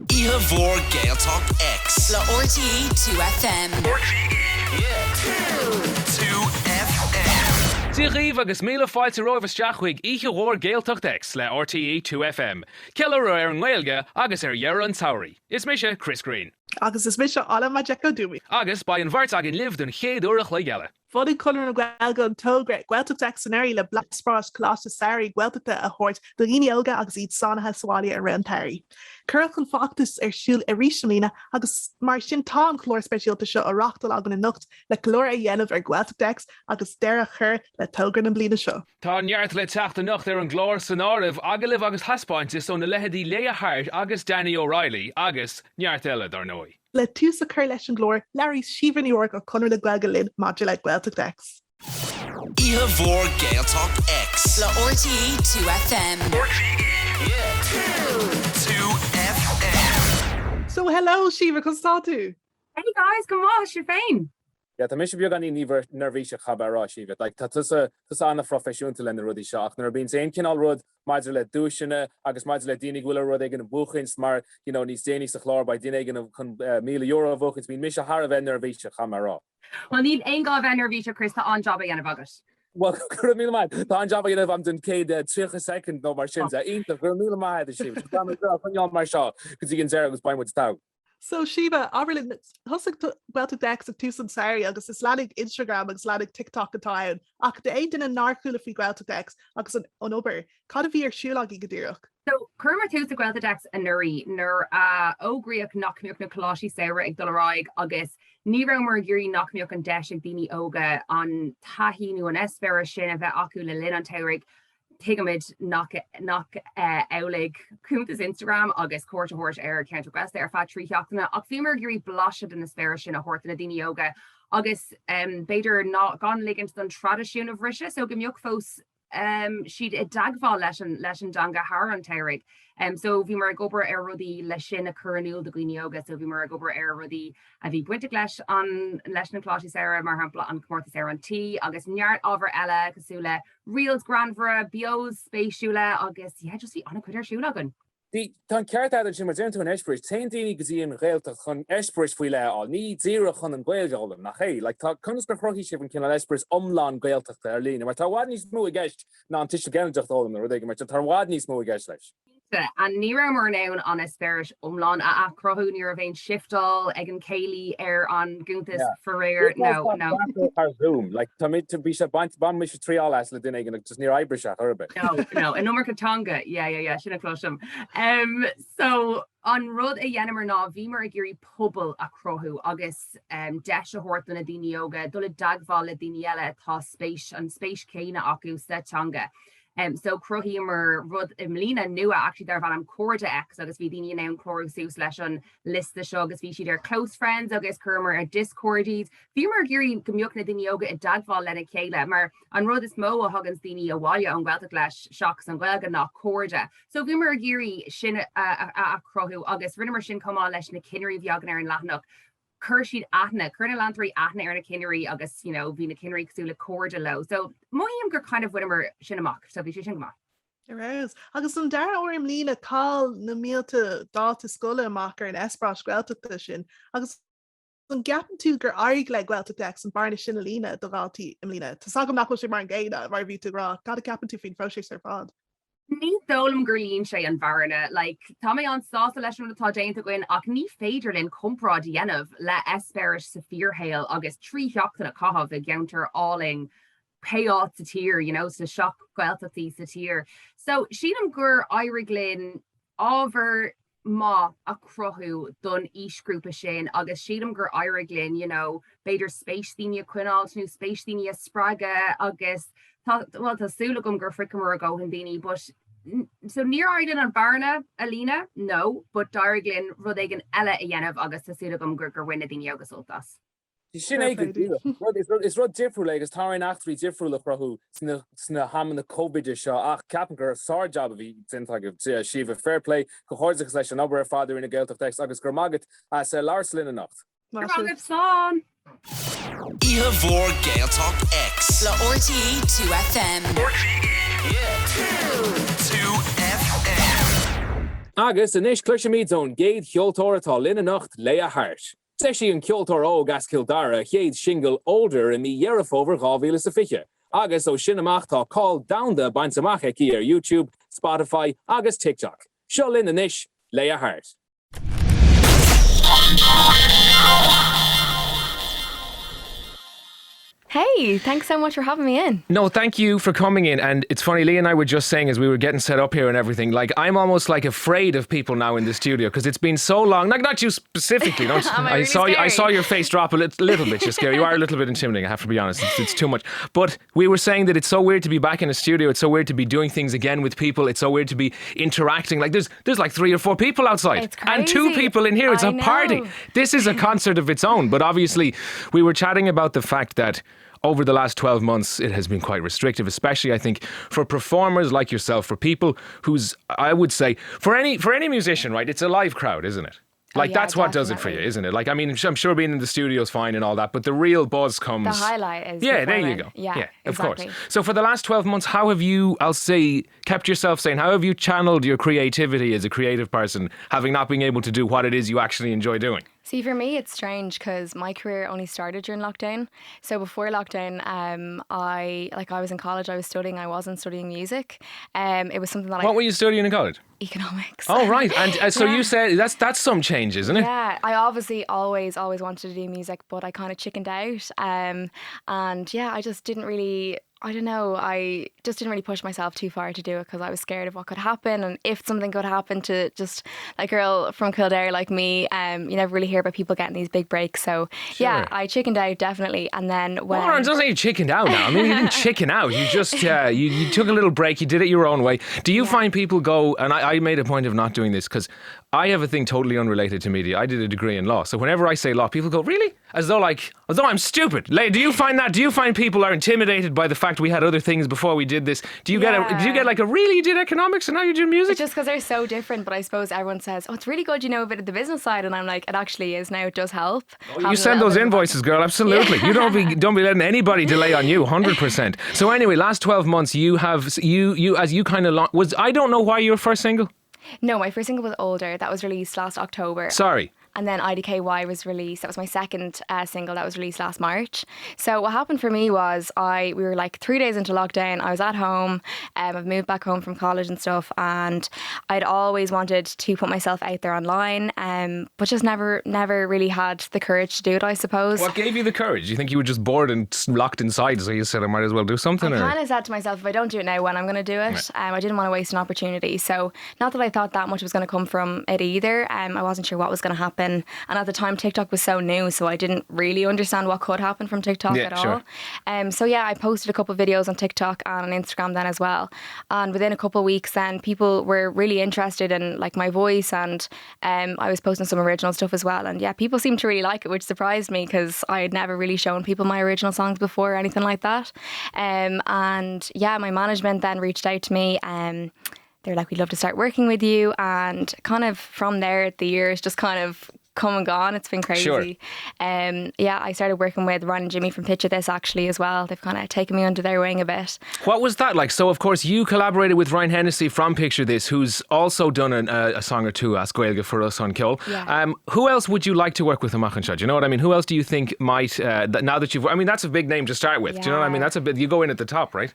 Mhór Gaeltacht X. Le RTE 2FM. RTE 2FM. Díríomh agus míle fáilte roimh isteach Mhór Gaeltacht X le RTE 2FM. Ceiliúradh an Gaeilge agus deireadh an tsamhraidh. Is mé sé Chris Greene. Agus is mis Ola Majekodunmi. Agus ba an bhairt agin libh don chéad uairach le geile. Fodí chunar na Gaelga an tógra, Gaeltacht X an le blaspras chlár sari Gaeltachta a hort do éineacht agus iad sanathe sáile ar rantáí. Curach an fachtas siúil a ríisiamlína agus mar sin tá an chlár speisialta seo a rachtal agan na nucht le chlár a dhéanamh ar Gaeltacht X agus deireadh chur le tógra na bliana seo. Tá neart le teacht a nucht ar an glár san áibh agalibh agus taispeántais ó na leitheidí Lea Heart agus Danny O Reilly agus neart eile dar nói. Le tús a chur leis an glór, Larry Sivan New York a chunar le Gaelga linn maidir le Gaeltacht X. Mhór Gaeltacht X. Le RTE 2FM. RTE 2FM. So hello Shiva, cos tá tú? Hey guys, come on, you're fine. Ja, tá mis beag an níomhar nervvíise chabarrá síbh. Tá anna profisiúnta lena rudí seach. Nar bín sé cinál rud maidir le dúisina agus maidir le daoine bhfuil rud ag an buchins mar níos déanaine sa chlár ba duine an €1,000,000 buchins bhín mis a Har bheith nervvíise chamarrá. Well, need ein gá bheith nervvíise Chris tá an job a dhéanamh agus. Well, gur mí mai. Tá an job a dhéanamh am den céad 3 second nó mar sin a ionta gur mí mai a síbh. Tá chuneáil mar seo, go dtí an deire agus baimmuid tá. So Shiva, Aberlin, husig Gaeltacht X of Tucson Sari, agus Islamic Instagram, agus Islamic TikTok atá. Ach de éidir an narcúla fi Gaeltacht X, agus an ober. Cad a bhí ar siúlag I gadíireach? So, Curma tús a Gaeltacht X a nuri, nur ógriach nachmiúch na chlásí saoire ag dulráig agus ní raibh gurí nachmiúch an deis ag daoine óga an taithíú an espéire sin a bheith acu le linn an teirigh Tigamid nach eulig cúntas Instagram agus cuairte hort ar Count West ar fat tríochtna ach bhímar gurí blasiad in na sféire sin a horta na daoine yoga agus beidir ná gan ligint don tradiisiún a bhrisise so gombeoch fós siad I dagfá leis an danga Har an teirig. So bhí mar gobar ar rudí leis sin a churanúil do gcuine yoga so bhí mar gobar ar rudí a bhí buinte leis na chlásí saoire mar hampla an cumórtas ar an tí agus neart ábhar eile cosúla reels grandhra bios spéisiúla agus just bhí anna chuidir siúlagan. Tá ceart aidir sin mar déanta an eispris, té daoine go dtí an Gaeltacht chun eispris faoi leá, ní díire chun an Gaelgálam nach ché, le tá chunas go chrochí sibh an cin eispris omlán Gaeltachta ar lína, mar tá bhád níos mó I gceist ná an tuiste Gaeltachtálam ar d mar tá bhád níos mó I gceist leis. An ní ra mar nán an espéris omlán a crothú ní a bhéin shiftal ag an céilí ar an gúntas forréir no. Zoom, like tá mid to bí se ban mis triál as le duine ag just níor eibreach arbe. No, an numar catanga, yeah, sinna closum. So an rud a dhéanamar ná bhí mar a gurí pobl a crothú agus deis a hortan a daoine yoga, dul dagfáil le daoine eile tá an spéis céine acu setanga. So crohímar rud imlína nua actually there van am corda X agus bhí daoine an chlórsús leis an list seo agus bhí siad ar close friends agus chumar a discordies. Bhí mar gurí gombeoch na daoine yoga I dagfáil lena chéile mar an rud is mó a thugans daoine a bháile an Gaeltacht leis seachas an Gaeilge nach corda. So bhí mar gurí sin a crothú agus rinne mar sin comá leis na cineirí bheagan ar an leathnach. Cursiad aithne, curna landry aithne ar na cineirí agus, bhí na cineirí cosúla corda lo. So moim gur kind of winner sin amach, so bhí sin amach. Yes. Agus an dar orm lína cáil na mílta dáta scola amach ar an esprás Gaeltachta sin. Agus an gapan tú gur airg le Gaeltacht X an barna sin a lína do gáiltaí im lína. Tá sagam nach sé mar an géine mar bhí tú rá. Cad a gapan tú fin fóiséis ar fád. Ní dólam gur líonn sé an bharna, tá mé an sásta leis an atá déanta goin ach ní féidir linn comprád dhéanamh le espéris sa fíorhéil agus tríochttain a cahabh a geantar áling payout sa tír, sa seach Gaeltachtaí sa tír. So sílam gur airig linn ábhar má a crothú don ísgrúpa sin agus sílam gur airig linn, beidir spéistíine cuináilt nó spéistíine a sppraga agus tásúla gom gur fricamar a gáhan daoine, but so níor aidan an barna alína, no, but darglinn rud ag an eile a dhéanamh agus tásúla gom gur winna daoine agus soltas. Sin is rud difriú le agus tá an achtarí difriú le chrothú sna haman na COVID seo ach ceapan gur sár job a bhí tinta go sibh fair play go háirteachas leis an obair ar fáidir ina Gaeltacht X agus gur magad as lár linn a nacht. Magad slán. Mhór Gaeltacht X. Le RTE 2FM. RTE 2FM. Agus in ish cluisiid on géad cheoltóir atá éineacht Lea Heart. Teisi an ceoltóir ó gas Kildara chéad single older in mi deireadh over 2015. Agus ó sin amach tá call down the baint amach ar YouTube, Spotify agus TikTok. Seo linn in ish Lea Heart. Hey, thanks so much for having me in. No, thank you for coming in. And it's funny, Lea and I were just saying as we were getting set up here and everything, like I'm almost like afraid of people now in the studio because it's been so long. Like not you specifically. Don't, I saw your face drop a little bit. You're scary. You are a little bit intimidating. I have to be honest. It's too much. But we were saying that it's so weird to be back in a studio. It's so weird to be doing things again with people. It's so weird to be interacting. Like there's like 3 or 4 people outside it's crazy. and 2 people in here. It's a party. This is a concert of its own. But obviously, we were chatting about the fact that over the last 12 months, it has been quite restrictive, especially, I think, for performers like yourself, for people who's, I would say, for any musician, right, it's a live crowd, isn't it? Like, yeah, that's what does it for you, isn't it? Like, I mean, I'm sure being in the studio is fine and all that, but the real buzz comes... The highlight is... Yeah, there you go. Yeah, of exactly. course. So for the last 12 months, how have you, I'll say, kept yourself sane? How have you channeled your creativity as a creative person, having not been able to do what it is you actually enjoy doing? See, for me, it's strange because my career only started during lockdown. So before lockdown, I was in college, I was studying, I wasn't studying music. It was something that What were you studying in college? Economics. Oh, right. And so you said that's some change, isn't it? Yeah, I obviously always wanted to do music, but I kind of chickened out. And yeah, I just didn't really... I don't know, I just didn't really push myself too far to do it because I was scared of what could happen and if something could happen to just a girl from Kildare like me. You never really hear about people getting these big breaks. So yeah, I chickened out definitely. And then when... Well, don't say you chickened out now. I mean, you didn't chicken out. You just, you took a little break. You did it your own way. Do you find people go, and I made a point of not doing this because I have a thing totally unrelated to media. I did a degree in law. So whenever I say law, people go, really? As though I'm stupid. Do you find that? Do you find people are intimidated by the fact we had other things before we did this? Do you get like a really, you did economics and now you do music? It's just because they're so different, but I suppose everyone says, oh, it's really good you know a bit of the business side, and I'm like, it actually is now, it does help. Oh, you send those invoices, girl, absolutely. Yeah. You don't be letting anybody delay on you, 100%. So anyway, last 12 months you have, you as you kind of, I don't know why your first single? No, my first single was Older. That was released last October. Sorry. And then IDKY was released. That was my second single that was released last March. So what happened for me was we were like 3 days into lockdown. I was at home. I've moved back home from college and stuff. And I'd always wanted to put myself out there online, but just never really had the courage to do it, I suppose. What gave you the courage? You think you were just bored and locked inside, so you said I might as well do something? I kind of said to myself, if I don't do it now, when I'm going to do it? I didn't want to waste an opportunity. So not that I thought that much was going to come from it either. I wasn't sure what was going to happen. And at the time, TikTok was so new, so I didn't really understand what could happen from TikTok at all. So yeah, I posted a couple of videos on TikTok and on Instagram then as well. And within a couple of weeks then, people were really interested in like my voice, and I was posting some original stuff as well. And yeah, people seemed to really like it, which surprised me because I had never really shown people my original songs before or anything like that. And yeah, my management then reached out to me. They're like, we'd love to start working with you. And kind of from there, the years just kind of come and gone. It's been crazy. Sure. Yeah, I started working with Ryan and Jimmy from Picture This actually as well. They've kind of taken me under their wing a bit. What was that like? So of course you collaborated with Ryan Hennessy from Picture This, who's also done a song or two as Gaeltacht for us on Kill. Yeah. Who else would you like to work with in Machenshaw? Do you know what I mean? Who else do you think might, now that you've, I mean that's a big name to start with. Yeah. Do you know what I mean? That's a bit, you go in at the top, right?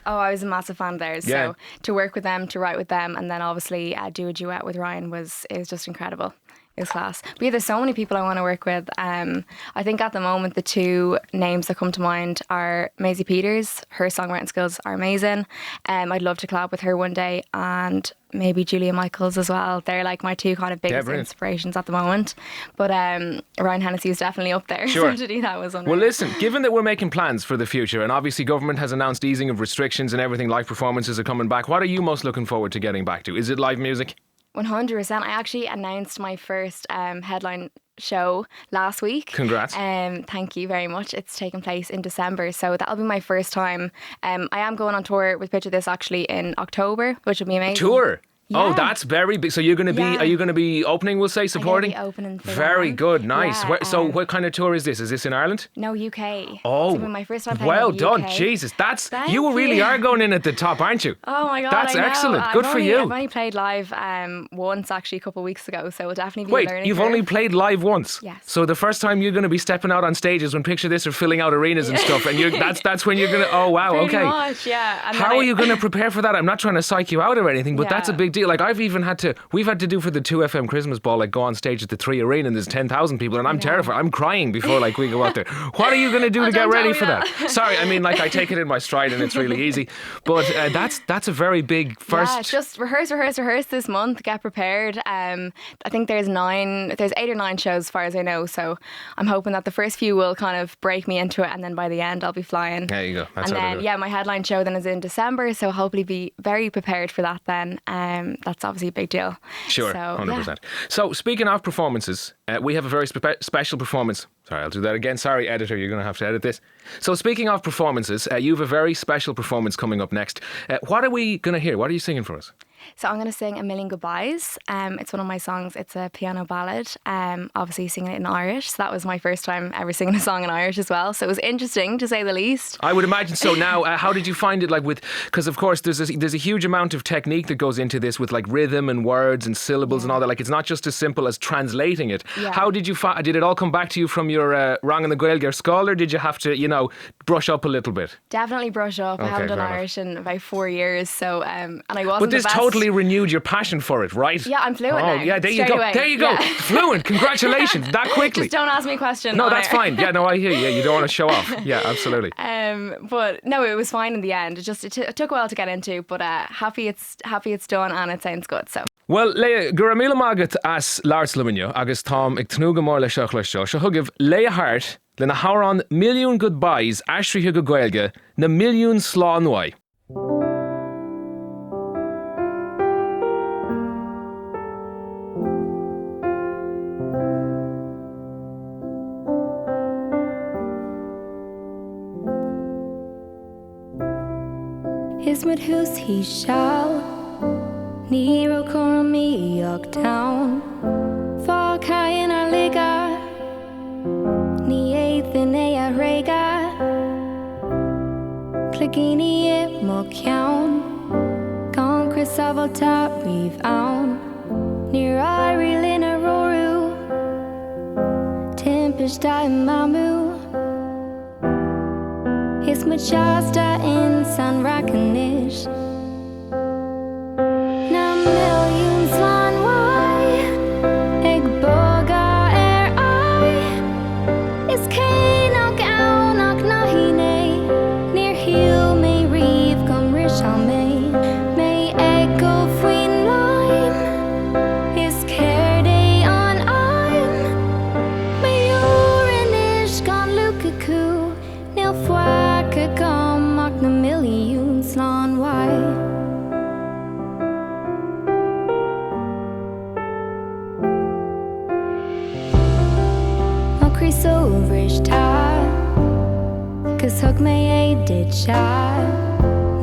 Oh, I was a massive fan of theirs. Yeah. So to work with them, to write with them, and then obviously do a duet with Ryan was just incredible. It was class. But yeah, there's so many people I want to work with. I think at the moment the 2 names that come to mind are Maisie Peters. Her songwriting skills are amazing. I'd love to collab with her one day, and maybe Julia Michaels as well. They're like my 2 kind of biggest inspirations at the moment. But Ryan Hennessy is definitely up there. Sure. So to do that was unreal. Well, listen, given that we're making plans for the future, and obviously government has announced easing of restrictions and everything, live performances are coming back, what are you most looking forward to getting back to? Is it live music? 100%. I actually announced my first headline show last week. Congrats. Thank you very much. It's taking place in December, so that'll be my first time. I am going on tour with Picture This actually in October, which will be amazing. Tour? Oh, Yeah. that's very big. So you're going to be, Yeah. are you going to be opening, we'll say, supporting? I'm gonna be opening for Very them. good, nice. Yeah, So what kind of tour is this? Is this in Ireland? No, UK. Oh, It's gonna be my first time playing well in the done. UK. Jesus, that's, Thank you really you. are going in at the top, aren't you? Oh my God, That's I know. excellent. Good for you. I've only played live once actually a couple of weeks ago, so it'll definitely be a Wait, learning you've curve. only played live once? Yes. So the first time you're going to be stepping out on stages when Picture This are filling out arenas and stuff, and that's when you're going to, oh wow, Pretty okay. much, yeah. And then How are you going to prepare for that? I'm not trying to psych you out or anything, but that's a Yeah. big deal. Like we've had to do for the 2FM Christmas ball, like go on stage at the 3 Arena and there's 10,000 people and I'm terrified. I'm crying before like we go out there. What are you going to do to get don't ready tell for me that? Sorry, I mean like I take it in my stride and it's really easy. But that's a very big first. Yeah, just rehearse this month. Get prepared. I think there's 8 or 9 shows as far as I know. So I'm hoping that the first few will kind of break me into it, and then by the end I'll be flying. There you go. That's and how to then do it. my headline show then is in December. So hopefully be very prepared for that then. That's obviously a big deal. Sure, So, 100%. So speaking of performances, we have a very special performance. Sorry, I'll do that again. Sorry, editor, you're going to have to edit this. So speaking of performances, you have a very special performance coming up next. What are we going to hear? What are you singing for us? So I'm going to sing A Million Goodbyes. It's one of my songs. It's a piano ballad. Obviously singing it in Irish. So that was my first time ever singing a song in Irish as well. So it was interesting to say the least. I would imagine so. Now, how did you find it? Like because of course there's a huge amount of technique that goes into this with like rhythm and words and syllables and all that. Like it's not just as simple as translating it. Yeah. How did you did it all come back to you from your Wrong in the Gaeltacht School, or did you have to, brush up a little bit? Definitely brush up. I Okay, haven't done fair enough. Irish in about 4 years. So, and I wasn't But this the best. totally renewed your passion for it, right? Yeah, I'm fluent Oh, now, yeah, there you straight go. away. There you go. Yeah. Fluent. Congratulations. That quickly. Just don't ask me questions. No, on that's air. fine. Yeah, no, I hear you. Yeah, you don't want to show off. Yeah, absolutely. But no, it was fine in the end. It took a while to get into, but happy it's done and it sounds good. So. Well, Lea, gur míle mágat as láirsluminne agus tám ag tnúga mór le seach leis seo. Se thugah Lea Heart le na hárán milliún goodbyes aistrithe go Gaeilge na milliún slánmhaid. Is mit hús hí seall Ní ro chum íoch town Fá caian ar liga Ní éithin é a réga Clicíní I mo ceann Gan crisábalta riomh ann Ní airí lin a rorú Timpish da mamu Is mit Shasta in San Rakanish Na million slan wai Eg boga ai Is cain ag aun ag nahine Near heel me reeve gum rish on me May eg go fwin lime Is care day on I'm May urinish gan lukaku Nil fwa gum ag na million slan wai Chris overish ta Cause hug me a did sha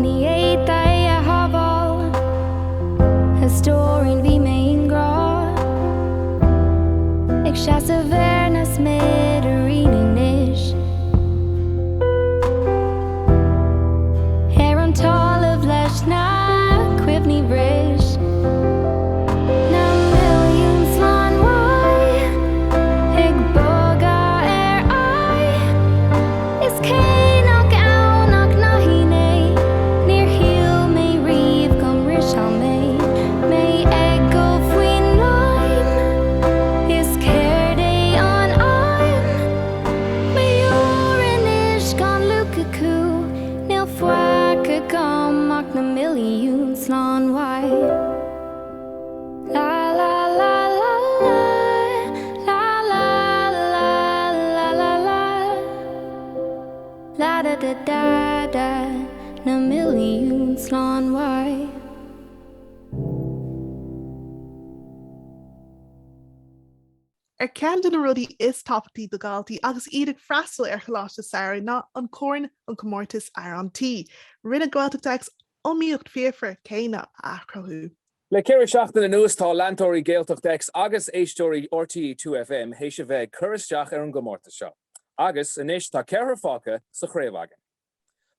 Ni a thai a haval Historian vi main gra Ik sha severnas med a reading nish Hair on tall of lesh na quivney brish Na million slan wai Eg boga ai Is cain ag aun ag nahine Near heel me reeve gum rish on me May eg go fwin lime Is care day on I'm May urinish gan lukaku Nil fwa gum ag na million slan wai La la la la la La la la la la la La da da da da Na million slan wai Cean den na rudí is taptaí do Gaeltaí agus iad freistal ar choláiste Sarah ná an corn an commórtas ar an tí. Rinne Gaeltacht X omíocht fiafra céine a crothú. Le ceir seachtain na nuastá leantóirí Gaeltacht X agus éisteoirí RTE 2FM hééis se bheith churisteach ar an gomórta seo. Agus inis tá ceithre fáca sa chréomhagan.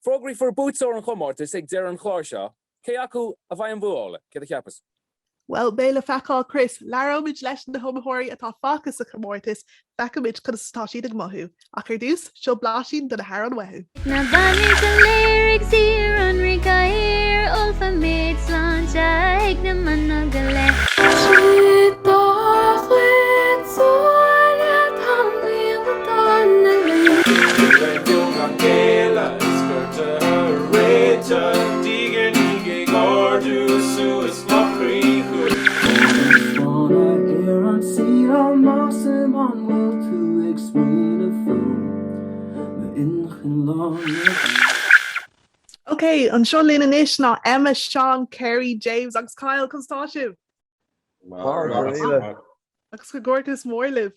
Frógraí for boots ó an chomórtas ag dear an chlár seo, cé acu a bhaid an bhuála, cé a cheappas. Well, béle feáil Chris, leróid leis na thomóirí atá fácas a chomórtas, feicimiid chun tá siad ag mothú, ach ar dús seo bláisín do na hair an wehu. Na bannig the lyrics here on Rigair, Ulfa made slancha, ag na managale. Okay, an seo lína inis ná Emma, Sean, Kerry, James agus Kyle constáisiú. Agus go gortas mórlib.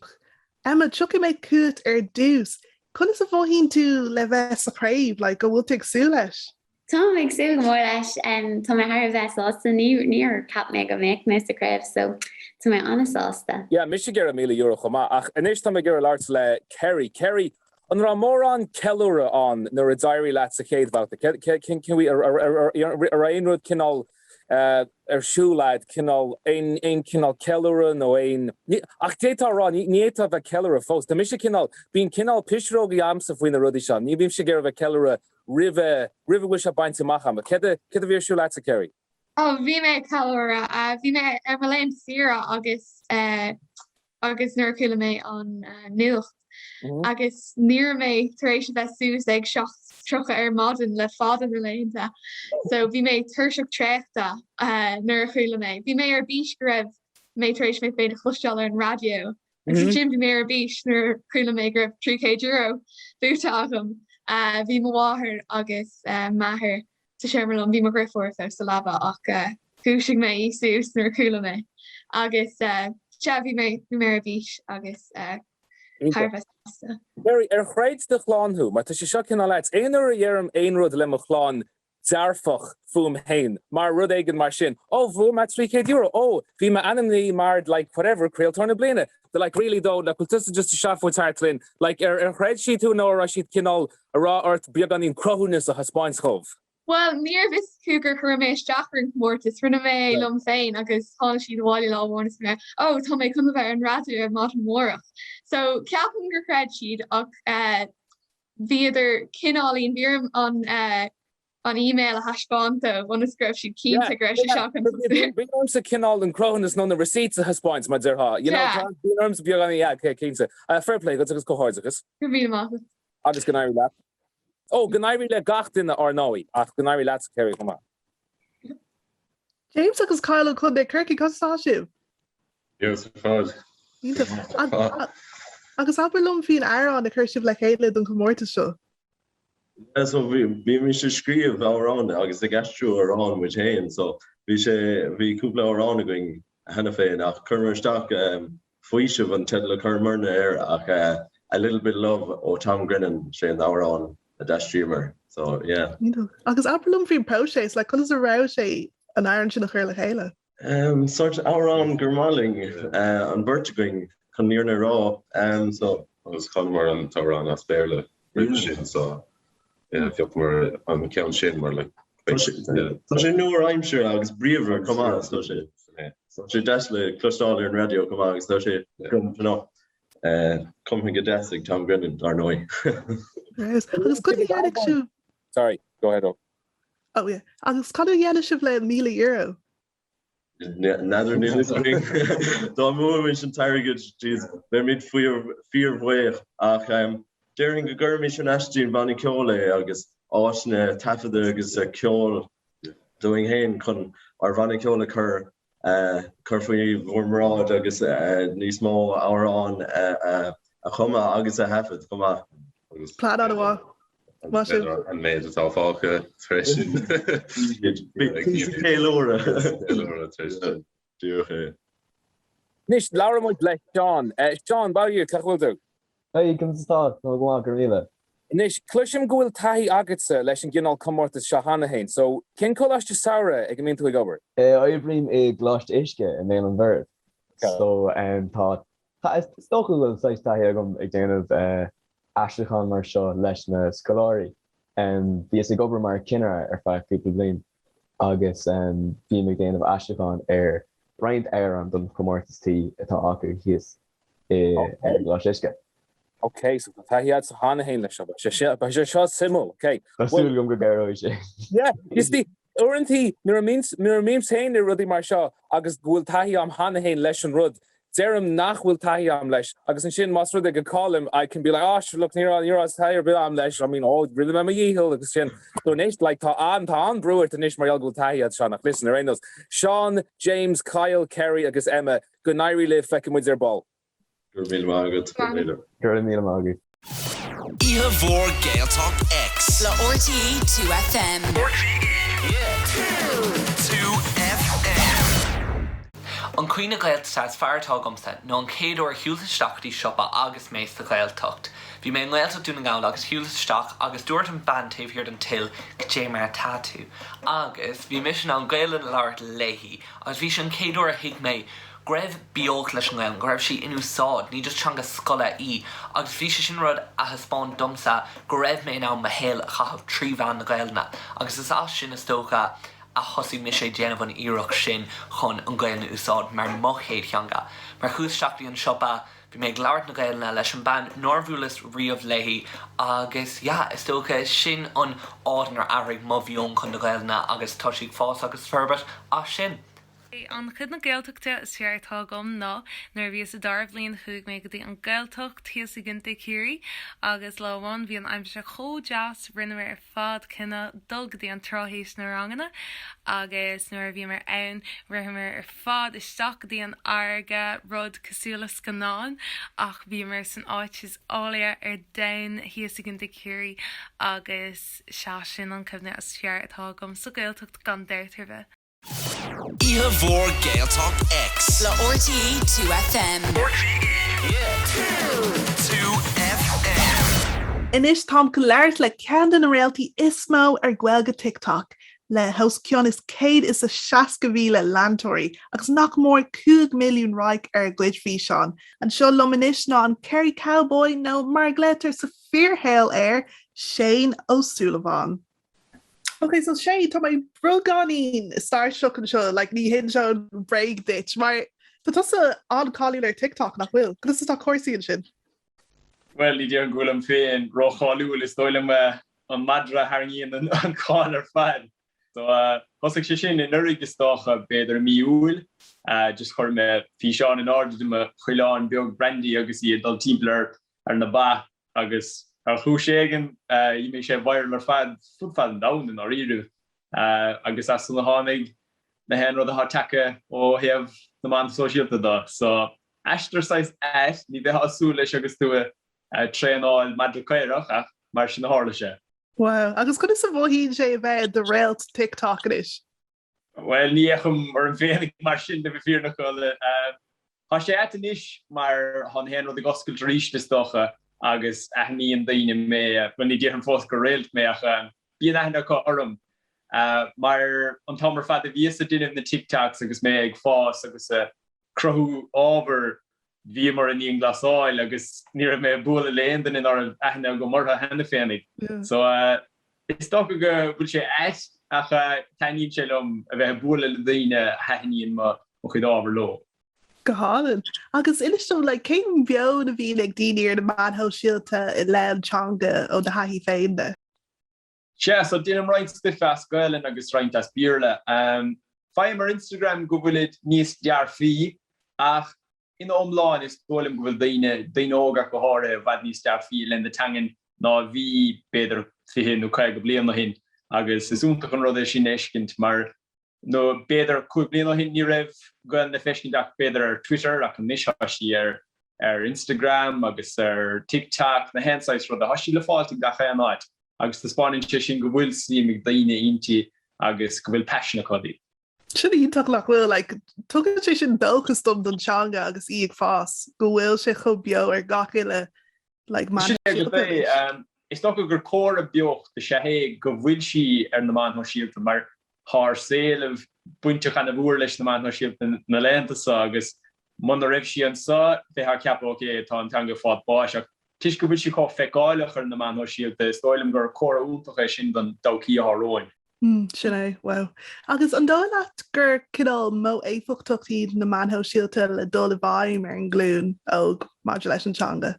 Emma, tucha méid cút ar dús. Chun is a bhóhín tú le bheith sa craibh, le go bhfuil tú agsú leis? Tá ag sú mór leis tá mé haar bheits lásta níor cap mé go méic mé sa craibh, so tá mé anasásta. Yeah, mis gur €1,000,000 chumá, ach inis tá gur láirt le Kerry. Kerry, an ra mór an ceiliúradh an nar a dairí leat sa chéad bhachta. Can we ar aonrúd cinál siúlaid cinál ein cinál ceiliúradh nó ein ach détá rá níta bheith ceiliúradh fós. Tá mis cinál bín cinál pisrógaí amsa faoin na rudí seo. Ní bhím gur bheith ceiliúradh ribh bhui se baint amacham. Cad a bhír siúlaid sa Kerry? Oh, bhí mé ceiliúradh, bhí mé ar bhléin sira agus nuair chuile mé an nuacht. Agus níor mé taréis bheith sús ag trocha ar maidin le fada na léanta. So bhí mé tuirseach tréachta nuair chuile mé. Bhí mé ar bís go raibh mé taréis mé féin chluisteáil ar an radio. Agus sin bhí mé ar bís nuair chuile mé go raibh €3 búta agam. Bhí mo bháthair agus maithair sa seamarlum bhí mo griffóir fé sa laba ach cúising mé sús nuair chuile mé. Agus bhí mé ar bís agus Mary, chreid de chláánú, mar tá sé seo cinál leit, éonar a dhéarm éonrúd le mo chláán dearfach fuam hain, mar rud éigen mar sin. Oh, bhú me €3 Oh, bhí me animní mar like whatever, creaaltarna bliana. But like really though, like well, this is just a shot for tartlin. Like chreid si tú nó ra siad cinál a rá ort beag an ín crothúnas a haspáins chomh. Well, níor vis cúgur chu mé steachar mórtas rinne mé lom féin agus tá siad bháil lá bhhanas mé. Oh, tá mé chun bheith an radio ar má mórach. So ceapan gur chreid siad ach bhí idir cinálín bhíorm an email a haspáanta bhna scraibh siad cínta gur sé seachan. Bhíorm sa cinál an crothúnas nó na receipts a haspáins má deartha. You know, bhíorm sa beag an cínta. Fair play, agus cóáid agus. Gur bhí amach. Agus gan éirí leat. Oh, gan éirí le gatain ar nóí ach gan éirí leat sa Kerry chumá. James agus Kyle chun be Kirky constáisiú. Yes, fád. Agus abalum fion airán na chuirsibh le chéile don chomórta seo. So bhí mi se scríomh árán agus a gasú arán with hain, so bhí cúpla árán a going hena féin ach chumirteach faoisih an tedla chumrna air ach a little bit love ó Tom Grennan sé an árán a dash streamer. So yeah. Agus abalum fion próséis, like chun is a rá sé an airan sin a chuir le chéile. Sort of árán gurmáling an burteing chun níor na rá, so agus chumar an tárán a spéirle sin so fiocht mar an ceann sin mar le. Tá sé nuair aimimseir agus bríomhar cumá so sé deis le clustáil an radio cumá agus tá sé cum go deig Tom Grennan ar nói. Agus chun dhéanamh siú. Sorry, go ahead. Oh yeah, agus chun dhéanamh siú le €1,000,000. Nadir ní Tá mú sin tairigid be mid fíor bhuiich ach déirn go ggurrma sin eistín bhainna ceola agus áisna tafada agus ceol doing hain chun ar bhainna ceola chur faoí bhórmráid agus níos mó árán a chuma agus a hefad chuma. Plán an bhá. An méid atá fácha freisin. Nis Laura muid le Sean. Sean, báú cachhfuil tú? Hey, come to start. No go on, Carmela. Nish, clushim gohfuil taithí agatsa leis an gginál comórtas se hana hain. So, cin coláiste saoire ag mén tú ag obair? Aibrín ag gláist Uíche in mé an bheirt. So, tá stocha bhfuil sais taithí agam ag déanamh aisleachán mar seo leis na scoláirí. Bhí ag obair mar cinnear ar feadh cúpla bliain. Agus bhí ag déanamh aisleachán ar roinnt an don comórtas tí atá acu híos ag gláist Uíche. Okay, so taithí sa hana hain leis seo. Se seo simú, okay. Tásúil gom go gaiir Oíche. Yeah, is the orintí nuair a mím féin ar rudí mar seo agus bhfuil taithí am hana hain leis an rud. Dearm nach bhfuil taithí am leis. Agus an sin más rud ag call him, I can be like, oh, look, you're as taithí ar bil am leis. I mean, oh, really me dhíhil agus sin. So nish, like, tá an brewer to nish mar bhfuil taithí at seánach. Listen, ar ainos. Sean, James, Kyle, Kerry agus Emma. Good night, really, feckin' with their ball. Gur mí mágad. Gur mí mágad. Ihe Mhór Gaeltacht X. Le RTE 2FM. RTE 2FM. An cuioine Gaeltacht fearrtágamsa nó an céadúir shiúlaisteachtaí siopa agus méas de Gaeltacht. Bhí mé an Gaeltacht dúna gáil agus shiúlaisteach agus dúirt an band taobhhirir an til go dté mar tatú. Agus bhí mis an Gaelan Lea Heart agus bhí sin céadúir a hiic mé greibh beocht leis an Gaelan, greibh si inú sáid, ní just teanga scola í, agus bhí sin rud a thuspáin domsa go raibh mé ná mahéal a chahabh trí bhean na Gaelna, agus is as sin is tócha a thosaigh mi sé déanamh an iireach sin chun an Gaelna úsáid mar mohéad teanga. Mar chúisteachtaí an siopa, bhí mé leabhart na Gaelna leis an band Norbhulas riamh Leahy agus is tócha sin an áideannar airigh mo bhíon chun na Gaelna agus tá siad fás agus ferbert as sin. An chud na Gaeltachta is fearrtá gom ná nuair bhí a dar bliain chuig mé go dtí an Gaeltacht tíos i gcinnta cúirí agus le bhain bhí an aimse cho jazz rinne ar fad cinna dul go dtí an tráthaois na rangana agus nuair bhí mar ann rinne ar fad isteach go dtí an airge rud cosúlas gannáin ach bhí mar san áit is ália ar dain tíos i gcinnta cúirí agus se sin an cumne is fearrtá gom sa Gaeltacht gan deirtar bheith. Ihe Mhór Gaeltacht X. Le RTE 2FM. RTE 2FM. Inis Tom Chlár le ceandan na réaltaí ismó ar ghuailge TikTok. Le house ceann is céad is a 60 mhíle landtóirí agus nach mór 2 milliún raig ar gcuid fhí seán. An seo lomanis ná an Kerry Cowboy nó mar glétar sa fearhéil air Shane O'Sullivan. Okay, so Shane, tá mai broganín star shock an seo, like ní hin seo break ditch, mar tá sa an cáiliú ar TikTok nach bhfuil, go is tá cuasaí an sin. Well, ní dtíar an gúil am féin roáúil is dóilem an madra haíonna an cáil ar fad. So thosaigh sé sin in nurig istácha beidir míúil, just chuir me fí seán in áde me chuileáin beag brandy agus í dul timpplair ar na ba agus ar chúségan í mé sé bhair mar fad fudfad an dain in áíú agus as na hánig na hen rud a take ó heamh na man speisialta dá. So eistarsáis ní bheith asú leis agus tú tréanáil madra caireach ach mar sin na hála sé. Wow, agus go is sa bhhíonn sé a bheith de réalt TikTok is. Well, ní échum ar an fénig mar sin de bh fír nach chuile. Tá sé éis mar hon hen rud a goscail ríis istócha agus aithníon daine mé ní ddíar an fós go réalt mé ach bíon aithna có orm. Mar an tamar fad a bhíos a duineh na TikToks agus mé ag fás agus crothú ábhar bhí mar in íon glasáil agus ní mé bula léondan in ar aithna go martha hena fénig. So is tó go bhfuil sé éis ach taíonn sé lom a bheith bula le daine haithníon má ó chud ábhar lo. Goálan. Agus ilistó le céim beod a bhí ag daine ar na madtho síalta i leanchanga ó na haithí féin de. Yeah, so dinam right stiff as Gaelan agus right as beerle. Fáim ar Instagram go bhfuil níos dear fí ach in omláin is tólim go bhfuil daine óga go háir bhad níos dear fí le na tangin ná bhí beidir fihin nó caig go bliana hin agus is úntaach an rud é sin éiscint mar nó beidir cúig bliana hin ní raibh goin na feiscinach beidir ar Twitter ach an níosí ar Instagram agus ar TikTok na hensáis rud a hasí le fáilting da chaáid. Agus tá spáin sé sin go bhfuil sníimigh daine inti agus go bhfuil passion chodí. Sin ítach le bhfuil tugann sé sin dulchas dom don teanga agus íag fás go bhfuil sé chu beo ar gaciile is sto gur cór a beocht de sé go bhfuil si na man síílte mar haar séileh buinte gan a bhúr leis na man síílte na lenta agus man raibh si an sa fé ha ceapké tá an go fád báiseach tuis go bhfuil si có feáilech ar na man síílte stoilm gur cór úntaach sin don dací áróin. Sinné, wow. Agus an dálaat gur kidal mó éfochtachtíí na manho síílte le dul bhaim ar an glún óg mar leis antanga.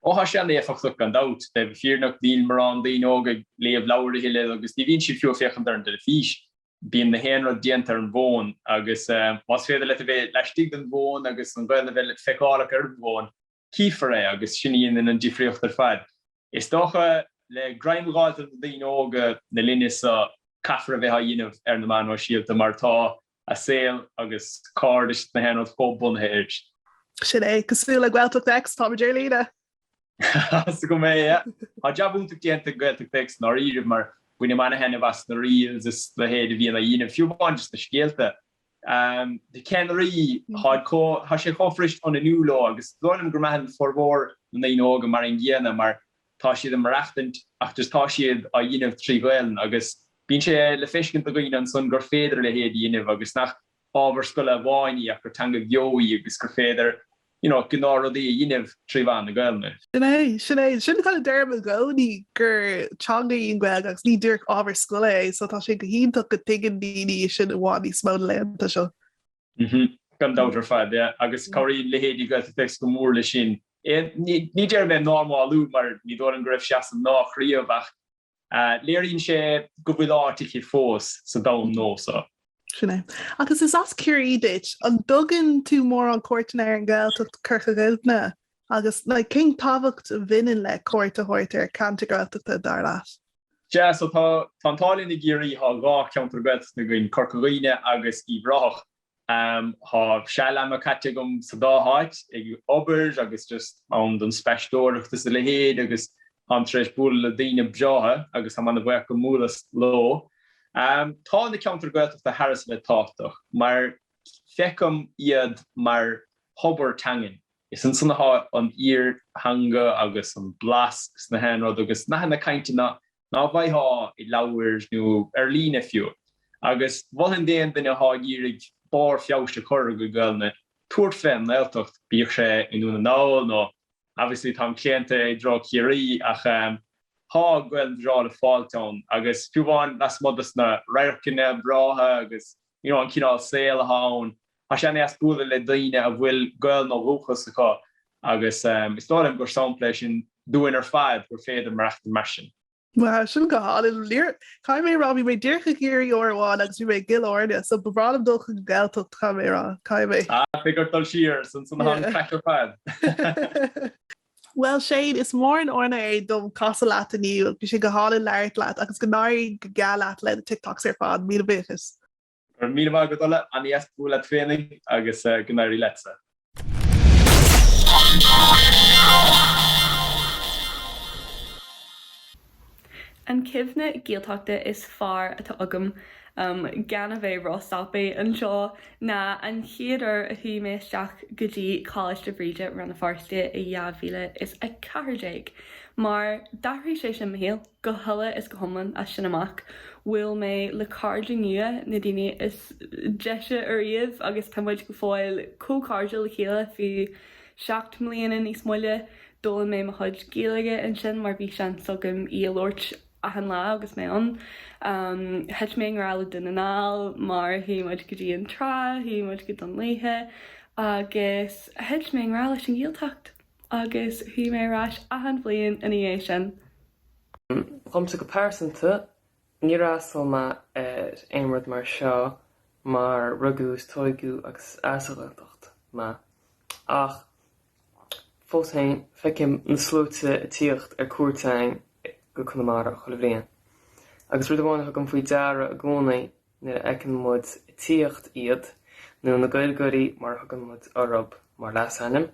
Ha sé éfachach an dat de fearnach díl mar an dí óga léomh lair hiile agus ní vín si fiú fechan ar de fís. Bíon na héanra diantar an bhin agus más féidir le bheith leistigh den bhin agus an gcuil bheith feicálaach ar bhin cífar é agus sinníon in an difriocht ar fad. Is dócha le graimháilta dí óga na linne sa caafar a bheith haíonmh ar na man síílte mar tá a saoil agus cárdis na héanra chóbbunhéir. Sin é cosú le Gaeltacht X tá déirlína. go mé Tá jobúnta dianta Gaeltacht X ná íirih mar buine mana henne was na reels is le héad a bhíon a dhéanamh fiúbáin just na scéalta. De ceanirí há sé chofrist an inú lá agus dóim gur maihan forbór na óga mar an ghéana mar tá siad an marachtant ach just tá siad a dhéanamh trí gháilen agus bín sé le fiscin a goine an sun gur féidir le héad dhéanamh agus nach ábhar scoile bháinní ach gur tanga bheoí agus gur féidir gnárodí dhéanamh tríhán na gaalne. Sinné chu derrma gcóí gur teangaí on gcuil agus ní dúirt ábhar scoile so tá sé go hínta go tuigean daoine sin bháinní smó lenta seo. Gan dátar fad agus choirí le héadí Gaeltacht X go mór le sin. Ní déir mé normáú mar ní dó an greibh seaas an nachríomhach. Léiríonn sé go bhfuil áitií fós sa dám nósa. Sinné. Agus is as curídit an dogan tú mór an cuairtenéir an Gaeltacht curcha gailtna agus le cin táhacht a bhainean le cuairta háirtear canta Gaeltachta dar leat. So tátálinn na géirí há gá ceantar Gaeltacht na gin corcaghine agus íbhrách. Tá sealam a caite gom sa dáthait ag obair agus just an don speisiúradh le héad agus an treis búla le daoine beátha agus ha man na bhha go múlas lo. Tá na ceantar Gaeltacht a Harris le táach, mar fecham iad mar hobar tangin. Is an sanna an ír hanga agus an blas na henrod agus na hena kainte ná bhaithá I lauirs nó ar lína fiú. Agus bhhin déan duine há írig bar fiáiste chur go gailne tuair féin Gaeltacht bíoh sé inúna náil nó obviously tá cliente dro chiaí ach há gweil drá le fáiltán agus fiúháin las modas na raircinne brátha agus an cinál saoil a hán a sé as búla le daine a bhfuil gweil nó bhúchas aá agus is táim gur sampla sin dúin ar fad gur féidir marachta mar sin. Well sin go háil líir cai mé Robbie mé ddíircha géirí óháin agus bhí mé giláne so bhrálam dulcha Gaeltacht cha mé rá cai mé. Figur tal siar san crackar fad. Well Shane is mór an orna é dom casa leat aniu go sé go hála leirt leat agus go náir go gealaat le TikToks ar fád mí bechas. Mí go dola an bú le féinnig agus go náirí lesa. An cibhne Gaeltachta is fearr atá agam gan a bheith Rossapé an seo na an chéadar a thu méisteach go dtí College de Bríide ran na farste I dheabhíle is a carjaig. Mar dahrí sé sin héal go thuile is go thomlan a sin amach bhfuil mé le cardja nua na daine is deise ar riamh agus támuid go fáil cócardja le chéile fi 7 mbliana níos muile dóla mé mo chuid géalaige an sin mar bhí sin sogam I lóirt a han lá agus mé an het mé rála duna ná mar hí muid go dtí an trá, hí muid go don léthe agus het mé rála sin Gaeltacht agus hí mé ráis a han blion in é sin. Chumsa go pásanta ní rástal má éonrad mar seo mar rugús tóigú agus asagacht má ach fóshain feiceim na slúte teacht ar cuairtein go chunamara a chola bhléan. Agus rud amháin chum faoi deara a gcónaí na ecin mud teacht iad nó na gailgóirí mar thugan mud arab mar leashanim.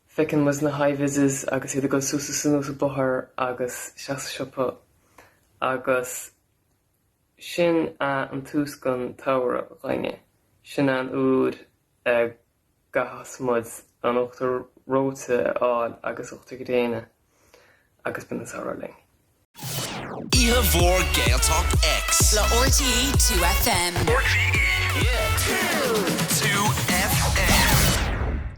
Feicean was na haimhizes agus iad go súsa sanú sa bothar agus seasa siopa agus sin an tús gan tábhar ghaine. Sin an úd gahas mud an uachtar róta áil agus uachtar go déine. agus bin saoirling. Ihe Mhór Gaeltacht X. Le RTE 2FM. RTE 2FM.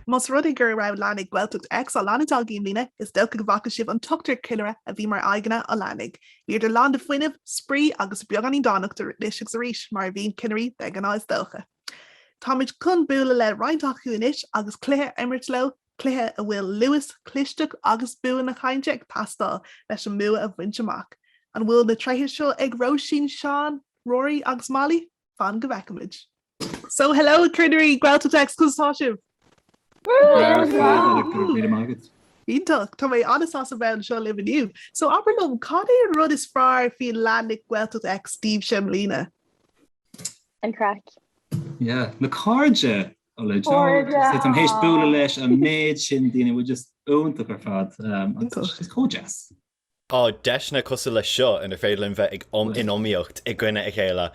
Mas rudí gur ra lenig Gaeltacht X a lanadal gimlína is dulca go bhaca sibh an tuchttar ciileadh a bhí mar aigena a lenig. Bhíar de land a foiinemh, sprí agus beagganí dánacht leis a ríis mar bhíon cineirí de gan is dulcha. Táid chun buúla le reinintach chuúis agus cléthe imirt le cléthe a bhfuil luas clisteach agus buúin na chainte ag tastal leis an mua a bhaintteach. An bhfuil na treithe seo ag Roisin Sean, Rory agus Molly fan go bhecamid. So hello Crinery Gaeltacht X cosá sibh. Ítach Tá mé anas as bheith seo le bhniu. So Aberlum cad é an rud is fearr fion lenig Gaeltacht X Steve sem lína? An crack. Yeah, na cardja am hééis búla leis an méid sin daine bhfuil just úntaach ar fad is cójas. Á deisna cosú le seo in féidirlinn bheith ag inomíocht i gcuine ag chéile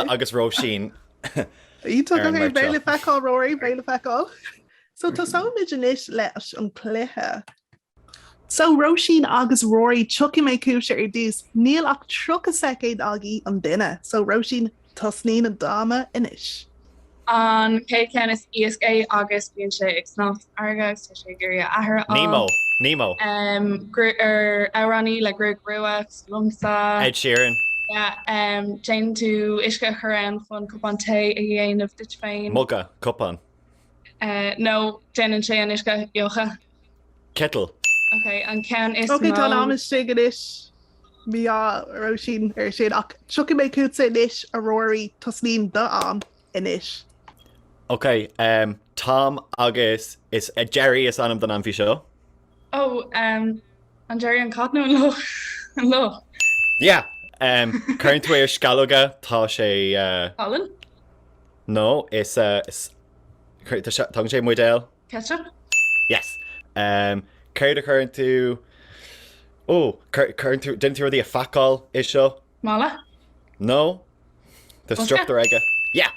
agus Roisin. Ítach go béle feáil Rory béle feáil. So tá saoid inis leis an cléthe. So Roisin agus Rory tuci mé cúise ar dús níl ach trocha secéid agaí an duine. So Roisin tosnín an dáma inis. An cé ceannis ESK agus bíon sé ag snácht agus tá sé gurí ahar Nemo. Araní le grúg ruach lumsa. Ed Sheeran. Jane tú isce churan fan cupán té a dhéanamh dit féin. Muga, cupán. No, Jane an sé an isce jocha. Kettle. Okay, an cean is Okay, tá am is sigad is. Mi Roisin ar sin ach tuci mé cúta inis a Rory tosnín do am inis. Okay, Tom agus is Jerry is anam don amfi seo. Oh, an Jerry an cadnú an lo. Yeah, current way scaloga tá sé Colin? No, is tang sé model. Ketchup? Yes. Current tú current didn't you already a facal is seo? Mala? No. The structure aige. Yeah.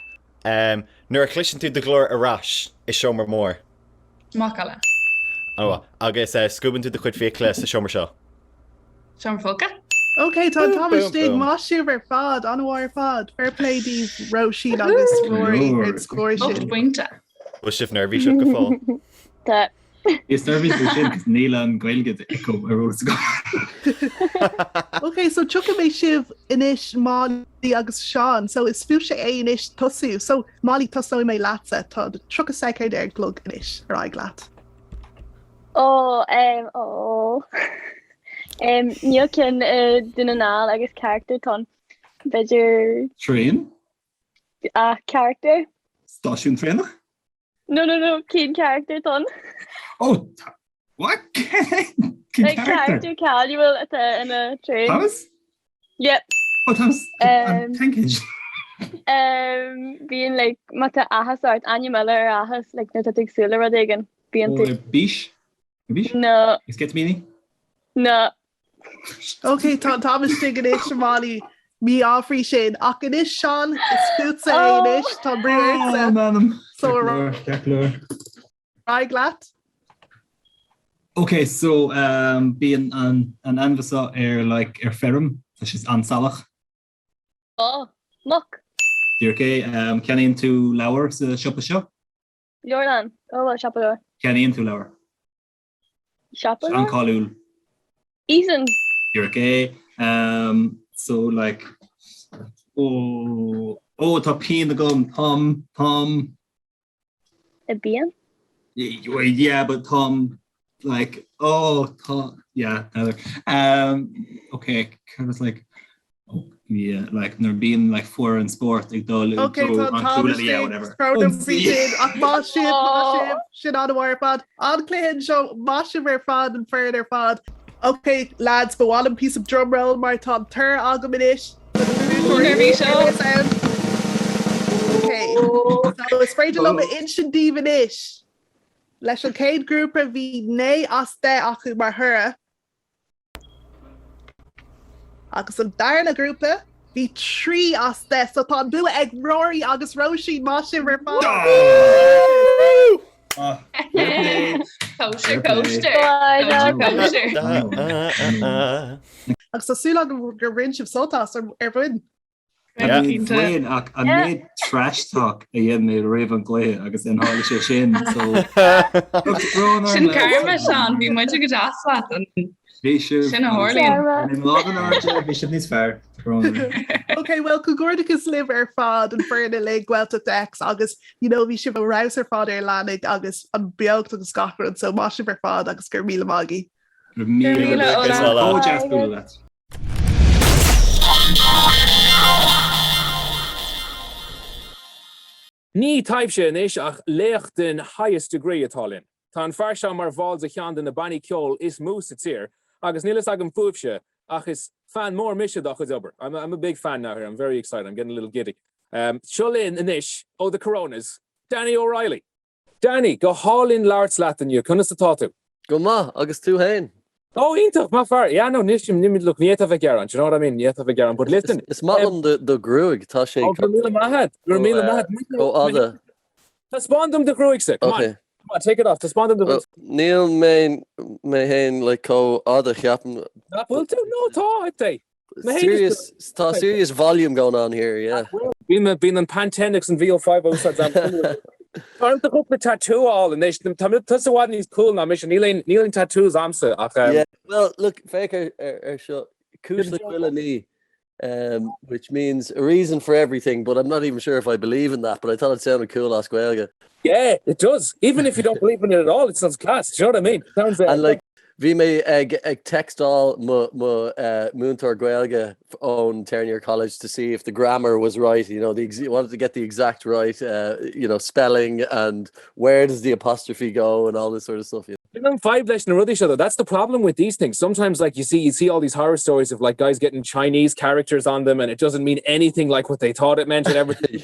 Nuair clisin tú de glór arás is seo mar mór. Macala. Oh, agus scuban tú de chud fécla sa seo mar seo. Sean Folka? Okay, tá Thomas dig máisiú ar fad anhhair fad. Fair play dí Roisin agus Rory ar scóir sin. Buinte. Bhil sibh nervhí seo go fáil. Tá. Is nervhí sin cos níl an gailgad echo ar rólas go. Okay, so tucha mé sibh inis Molly agus Sean, so is fiú sé é inis tosú. So Molly tosú mé lása tá trucha secéid ar glug inis ar aig leat. Níl cin dunaál agus character ton beidir Train? Character? Stáisiún trénach? No, cin character ton. Oh, what? Like character casual in a train. Thomas? Yep. Oh, Thomas, thank you. Being like mata ahas art Anya Miller ahas like no tatig sula radigan being Bígí? No. Is get meaning? No. Okay, Thomas dig inis Molly mi áfrí sin ach inis Sean is fiú sé inis tá breir so aig leat. Okay, so being an anvasa like ferrum, which is ansalach. Oh, muck. You're okay. Can into lower the shop a shop? Jordan. Oh, well, shop a Can into lower. Shop a An Kalul. Ethan. You're okay. So like top P in the gum, Tom. A bean? Yeah, but Tom like Tom yeah, okay, kind of like yeah, like they're being like four in sport like okay, Thomas whatever. Shit on the wire pod. On clean show massive ar fad and further fad. Okay, lads, go on a piece of drum roll mar Tom tur agamish. Okay, so it's afraid to love it instant divanish. Leis an céad grúpa bhí né as de acu mar thura. Agus an darna grúpa bhí trí as de, so tá bua ag Rory agus Roisin má sin ar fád. Kosher. Agus tásúla gur rinse sótás ar bhuiin. Bhfuin ach an méid trash talk a dhéon mé raibh an glé agus in hála sé sin Sin carma seán bhí muid go deasla sin hálíonn bhí sin níos fearr. Okay, well go gcuirdagus libh ar fád an fearna le Gaeltacht X agus bhí sibh rás ar fád ar lánig agus an beocht agus scacran so má sibh ar fád agus gur míle mágaí. Ní taimhse inis ach léocht den highest degree atálinn. Tá an fear se mar bháil a chean den na bannaí ceol is mús a tír, agus nílas agam fuamhse ach is fan mór miseadach is obair. I'm a big fan now here. I'm very excited. I'm getting a little giddy. Siolin inis ó the Coronas, Danny O Reilly. Danny, go hálinn láirt leat you. Conna sa tátu? Go ma, agus tú hain. Oh, intach, ma far. Yeah, no, nishim nimid look nieta vegaran. You know what I mean? Nieta vegaran. But listen, it's malum the gruig, tá sé. Oh, Gurmila Mahad. Gurmila Mahad. Go other. Taspondum the gruig sick. Come on, take it off. Taspondum the gruig. Neil main hain like co other chiapan. That will do. No, tá I serious volume going on here, yeah. Been on Pantenics and VO5 outside. Aren't the couple tattoo all and that's the one he's cool now mission kneeling tattoos amsa. Yeah, well look faker show which means a reason for everything, but I'm not even sure if I believe in that, but I thought it sounded cool as Gaelga. Yeah, it does. Even if you don't believe in it at all, it sounds class. Do you know what I mean? Sounds and like vi may text all Múntar Gaelga on Ternier College to see if the grammar was right. Wanted to get the exact right, spelling and where does the apostrophe go and all this sort of stuff. That's the problem with these things. Sometimes, like you see all these horror stories of like guys getting Chinese characters on them, and it doesn't mean anything like what they thought it meant and everything.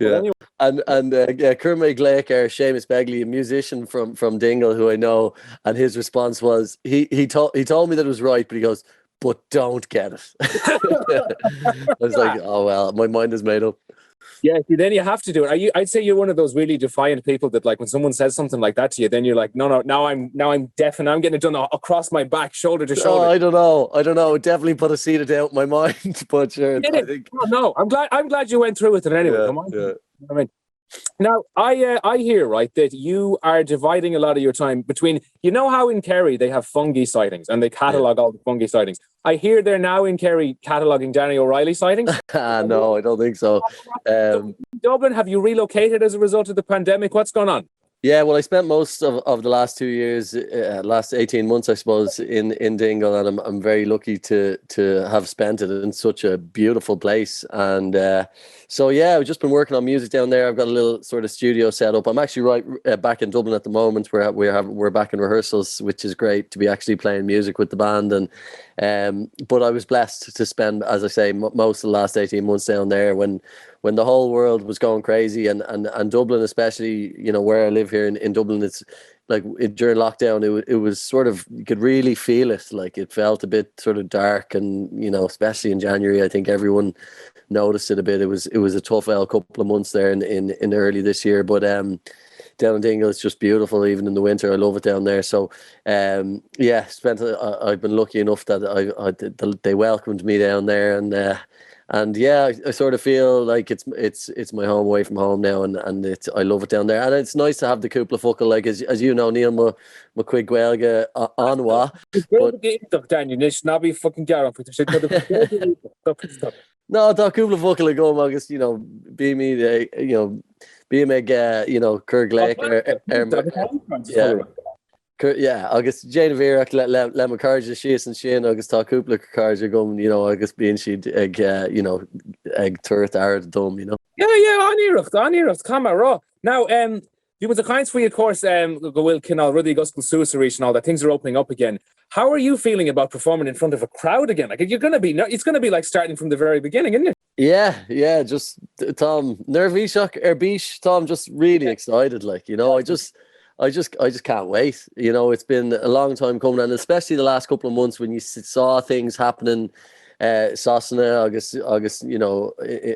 Yeah. Anyway. And Kermay Glake or Seamus Begley, a musician from Dingle who I know, and his response was he told me that it was right, but he goes, but don't get it. I was like, oh well, my mind is made up. Yeah, then you have to do it. I'd say you're one of those really defiant people that like when someone says something like that to you, then you're like, no, now I'm deaf and I'm getting it done across my back, shoulder to shoulder. I don't know. It definitely put a seed of doubt in my mind, but sure. I think... No, I'm glad you went through with it anyway. Yeah, come on. Yeah. I mean, now I hear right that you are dividing a lot of your time between, how in Kerry they have fungi sightings and they catalogue all the fungi sightings. I hear they're now in Kerry cataloguing Danny O Reilly sightings. No, I don't think so. Dublin, have you relocated as a result of the pandemic? What's going on? Yeah, well, I spent most of the last 2 years, last 18 months, I suppose, in Dingle, and I'm very lucky to have spent it in such a beautiful place. And so, yeah, I've just been working on music down there. I've got a little sort of studio set up. I'm actually back in Dublin at the moment. We're back in rehearsals, which is great to be actually playing music with the band. And but I was blessed to spend, as I say, most of the last 18 months down there when the whole world was going crazy, and Dublin especially, where I live here in Dublin, it's like during lockdown, it was sort of, you could really feel it. Like it felt a bit sort of dark, and especially in January, I think everyone noticed it a bit. It was a tough couple of months there in early this year, but down in Dingle, it's just beautiful even in the winter. I love it down there. So yeah, I've been lucky enough that they welcomed me down there, and yeah, I sort of feel like it's my home away from home now, and I love it down there. And it's nice to have the cúpla focal, like as you know, Neil, my quick Gaelga anwa. No, tá cúpla focal a go agus, bí me bí me Curglake yeah, agus Jane Verak le ma card shees and sin agus tá cúpla cards gom, agus bíon siad ag tuairt air dom, Yeah, aníireacht, camera raw. Now, you was a kind for you, of course, go will kinál ruddy gospel suicide and all that. Things are opening up again. How are you feeling about performing in front of a crowd again? Like, it's gonna be like starting from the very beginning, isn't it? Yeah, just Tom nervíseach bísh, Tom, just really excited, like, I just can't wait. It's been a long time coming, and especially the last couple of months when you saw things happening Sasana agus you know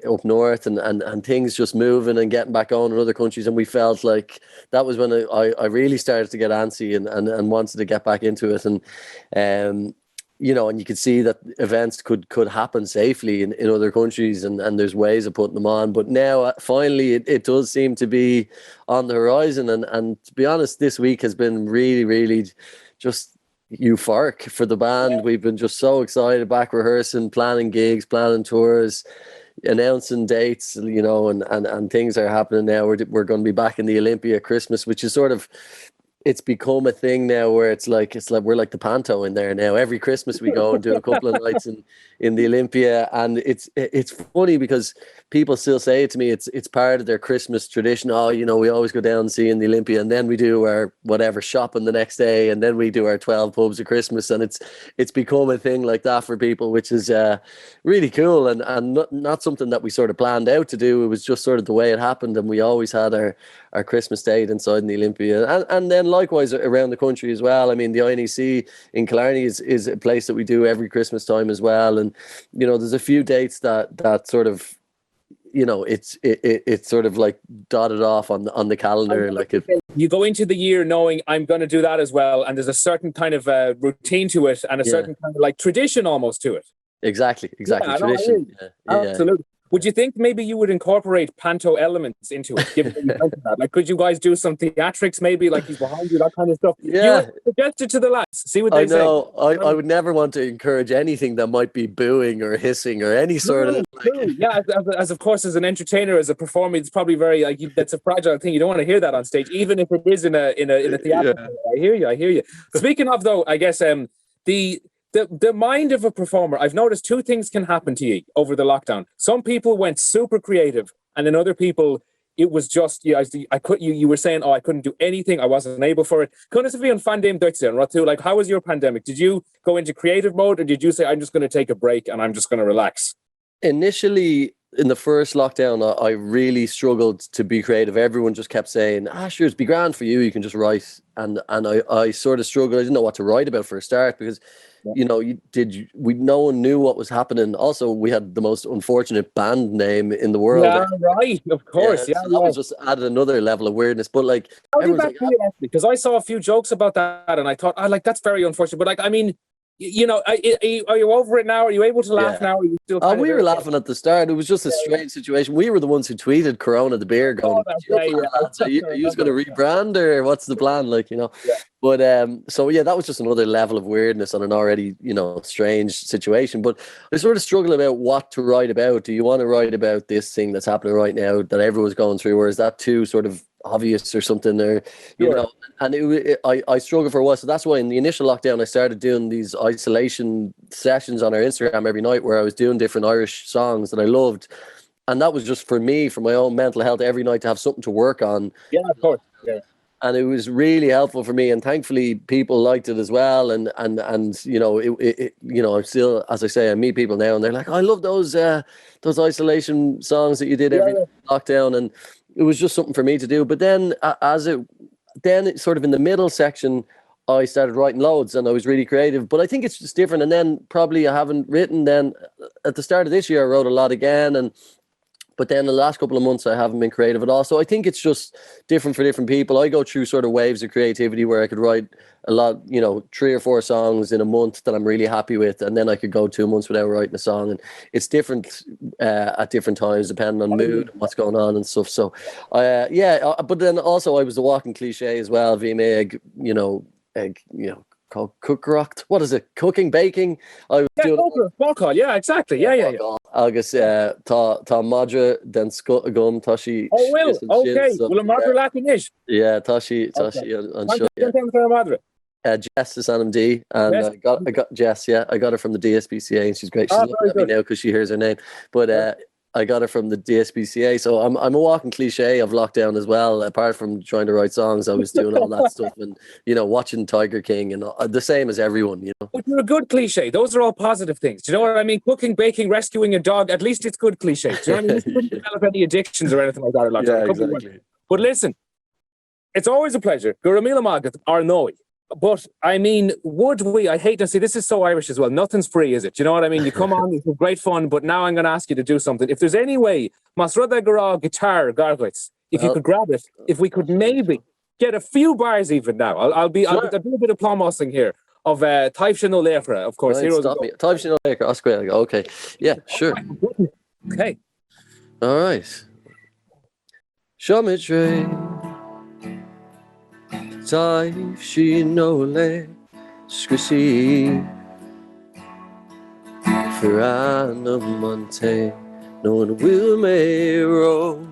up north and things just moving and getting back on in other countries, and we felt like that was when I really started to get antsy and wanted to get back into it, and you know, and you could see that events could happen safely in other countries, and there's ways of putting them on. But now, finally, it does seem to be on the horizon. And to be honest, this week has been really, really just euphoric for the band. We've been just so excited, back rehearsing, planning gigs, planning tours, announcing dates, you know, and things are happening now. We're going to be back in the Olympia at Christmas, which is sort of, it's become a thing now where it's like we're like the panto in there now. Every Christmas we go and do a couple of nights in the Olympia, and it's funny because people still say it to me. It's part of their Christmas tradition. Oh, you know, we always go down and see in the Olympia, and then we do our whatever shopping the next day, and then we do our 12 pubs of Christmas, and it's become a thing like that for people, which is really cool and not something that we sort of planned out to do. It was just sort of the way it happened, and we always had our Christmas date inside in the Olympia, and then likewise around the country as well. I mean, the INEC in Killarney is a place that we do every Christmas time as well, and you know, there's a few dates that sort of, you know, it's sort of like dotted off on the calendar. Like you go into the year knowing I'm going to do that as well, and there's a certain kind of routine to it, and a certain kind of like tradition almost to it. Exactly. Tradition. Absolutely. Would you think maybe you would incorporate panto elements into it? Given that you mentioned that, like, could you guys do some theatrics, maybe, like he's behind you, that kind of stuff? Yeah. You suggest it to the lads. See what they say. I would never want to encourage anything that might be booing or hissing or any sort of. Yeah, as of course, as an entertainer, as a performer, it's probably very like that's a fragile thing. You don't want to hear that on stage, even if it is in a theater. Yeah. I hear you. Speaking of, though, I guess the mind of a performer, I've noticed two things can happen to you over the lockdown. Some people went super creative, and then other people, it was just, you were saying, I couldn't do anything, I wasn't able for it. Kunnas vi on fandom Deutschen, Ratu, like, how was your pandemic? Did you go into creative mode, or did you say, I'm just going to take a break and I'm just going to relax? Initially, in the first lockdown, I really struggled to be creative. Everyone just kept saying, sure, it'd be grand for you, you can just write. And I sort of struggled. I didn't know what to write about for a start, because you know, no one knew what was happening. Also, we had the most unfortunate band name in the world. Yeah, right, of course. Yeah, so that was just added another level of weirdness. But like, how did that feel, because I saw a few jokes about that, and I thought, that's very unfortunate. But like, I mean, you know, are you over it now? Are you able to laugh now? Are you still we were laughing at the start. It was just a strange situation. We were the ones who tweeted Corona the beer, going, are you going to rebrand, or what's the plan? Like, you know. Yeah. But so yeah, that was just another level of weirdness on an already, you know, strange situation. But I sort of struggle about what to write about. Do you want to write about this thing that's happening right now that everyone's going through, or is that too sort of obvious or something, or you know? And I struggle for a while. So that's why in the initial lockdown I started doing these isolation sessions on our Instagram every night, where I was doing different Irish songs that I loved, and that was just for me, for my own mental health, every night to have something to work on. Yeah, of course. Yeah. And it was really helpful for me, and thankfully people liked it as well. And you know, you know, I'm still, as I say, I meet people now and they're like, I love those isolation songs that you did every lockdown, and it was just something for me to do. But then then sort of in the middle section, I started writing loads, and I was really creative. But I think it's just different. And then probably I haven't written. Then at the start of this year, I wrote a lot again, but then the last couple of months I haven't been creative at all. So I think it's just different for different people. I go through sort of waves of creativity where I could write a lot, you know, 3 or 4 songs in a month that I'm really happy with, and then I could go 2 months without writing a song. And it's different at different times depending on mood and what's going on and stuff. So but then also I was the walking cliche as well. Egg, you know, called cookrocht. What is it? Cooking, baking. I was doing ballcall. Yeah, exactly. Yeah. Agus tá madra den sco agum tashi. Oh well. Okay. Well, a madra Latin ish. Yeah, tashi on show. Yeah. Jess is on MD, and I got Jess. Yeah, I got her from the DSPCA, and she's great. She's looking at me now because she hears her name. But I got her from the DSPCA, so I'm a walking cliche of lockdown as well. Apart from trying to write songs, I was doing all that stuff, and you know, watching Tiger King, and the same as everyone, you know. But you're a good cliche. Those are all positive things. Do you know what I mean? Cooking, baking, rescuing a dog. At least it's good cliche. Do you know what I mean? You shouldn't develop any addictions or anything like that. Lockdown. Yeah, exactly. But listen, it's always a pleasure. Guramila Magat Arnoi. But I mean, would we? I hate to see this is so Irish as well. Nothing's free, is it? Do you know what I mean? You come on, it's great fun, but now I'm going to ask you to do something. If there's any way, Masrada Gará guitar, Garglitz, if you could grab it, if we could maybe get a few bars even now. I'll do a bit of plummossing here of Taispeántais no Leitheidí, of course. Taispeántais no Leitheidí, Oscar. Okay, yeah, sure. Okay. All right. Shomidre. Taispeántais no Leitheidí, Scrisi. Ferrana Monte, no one will mero.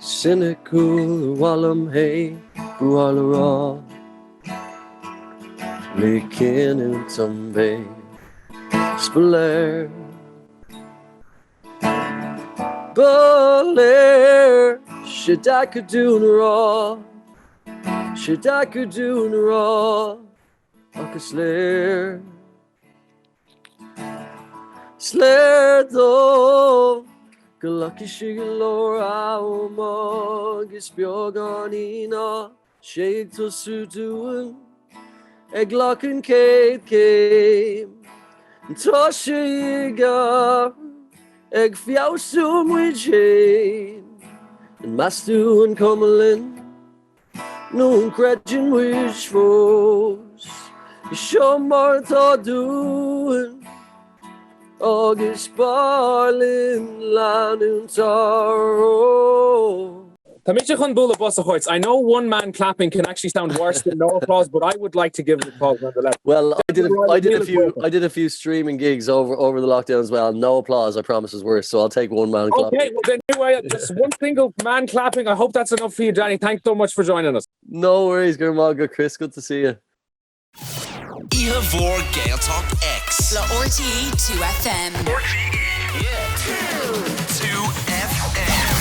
Cynical Wallam Hay, Rualara. Lekin in Tumbe, Spiller. Baler, Shadakadunra. Shadakadunra. Akasler. Slerdo. Galaki Shigalor Aumog is Bjorganina. Shade to Suduan. Eglocken Kate came. Tosha Yigar. Eg Fiausum with Jane. And Mastu and Cumberland. Noon Gretchen wish foes. Show Martha doing. August Barlin Lanun Taro. I know one man clapping can actually sound worse than no applause, but I would like to give an applause nonetheless. Well, I did a few streaming gigs over the lockdown as well. No applause, I promise, is worse. So I'll take one man clapping. Okay, well then anyway, just one single man clapping. I hope that's enough for you, Danny. Thanks so much for joining us. No worries, good Chris. Good to see you. Lea Heart Gaeltacht X. Le RTE 2FM. Two FM.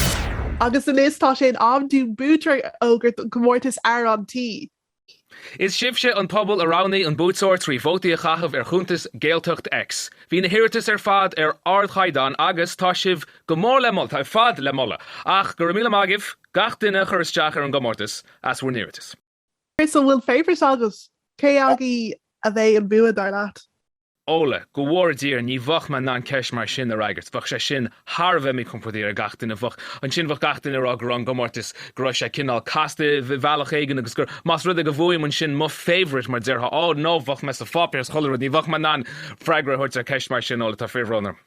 Agus the list tá sé amdú bútar ógur gomórtas arantí. Is sibse an pobl aránaí an bútsóir trí vótaí a chatham chuntas Gaeltacht X. Bhí na hirirtas fad ardchaidan agus tá sibh go mór le moll, tá fad le molla. Ach gur míle magibh, gach duine chuiristeach an gomórtas as bhuair níiritas. Chris bhfuil favourite agus cé agaí a bheith an bua dar leat. Ola, go bhór dír ní bhach man ná ceis mar sin a raigart. Bhach sé sin Harbheith mí compordíar a gach duine bhach. An sin bhach gach duine rá gur an gomórtas gur sé cinál casta bhealach éigen agus gur mas rud a go bhuaim an sin mo favourite mar deartha nó bhach me sa fápéir cholarú ní bhach man ná freigra chuirt a ceis mar sin óla tá fihrónar.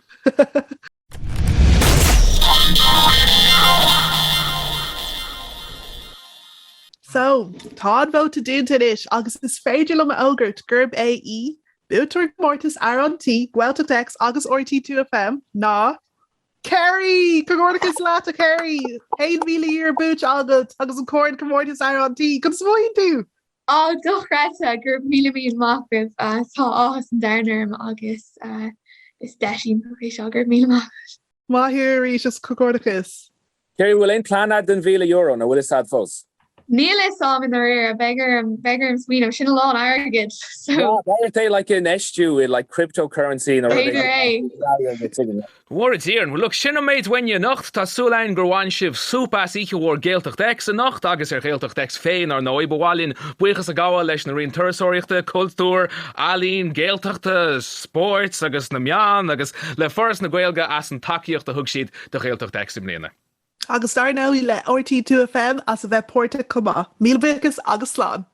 So, tád bhóta dúnta isis agus is féidir am ógurt gurb AE Bútar Mortis Arantí, Gaeltacht X agus RT2FM, ná Kerry, Cogornicus Lata Kerry, Hain Vila Búch Agat, agus an Corn Comortis Arantí, come smoin tú? Oh, dochreta, gur Vila Bíon Macrib, tá áhas an darnarm agus is deisín gur Vila Macrib. Mahir is Cogornicus. Kerry, will ein planad den Vila Euro, na will is sad fos? Neil is on in the rear, beggar and Sweden. I'm a lot arrogant. So aren't they like in SU in like cryptocurrency and everything? War it's here, and look, sinna maid when you nacht ta sulain grwan shiv supas Oíche war Gaeltacht X a nacht agus Gaeltacht X féin ar noi bwalin buchas a gawa leis na rin tursoriachta kultúr alín Gaeltachta sports agus na mian agus le first na Gaelga as an takeíocht a hugshid de Gaeltacht X imnéna. Agus dar now le RT2FM as a bheith porta cuma. Mílbicus agus slán.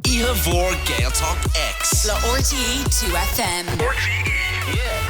Iha Mhór Gaeltacht X. Le RTE 2 FM. RTE. Yeah.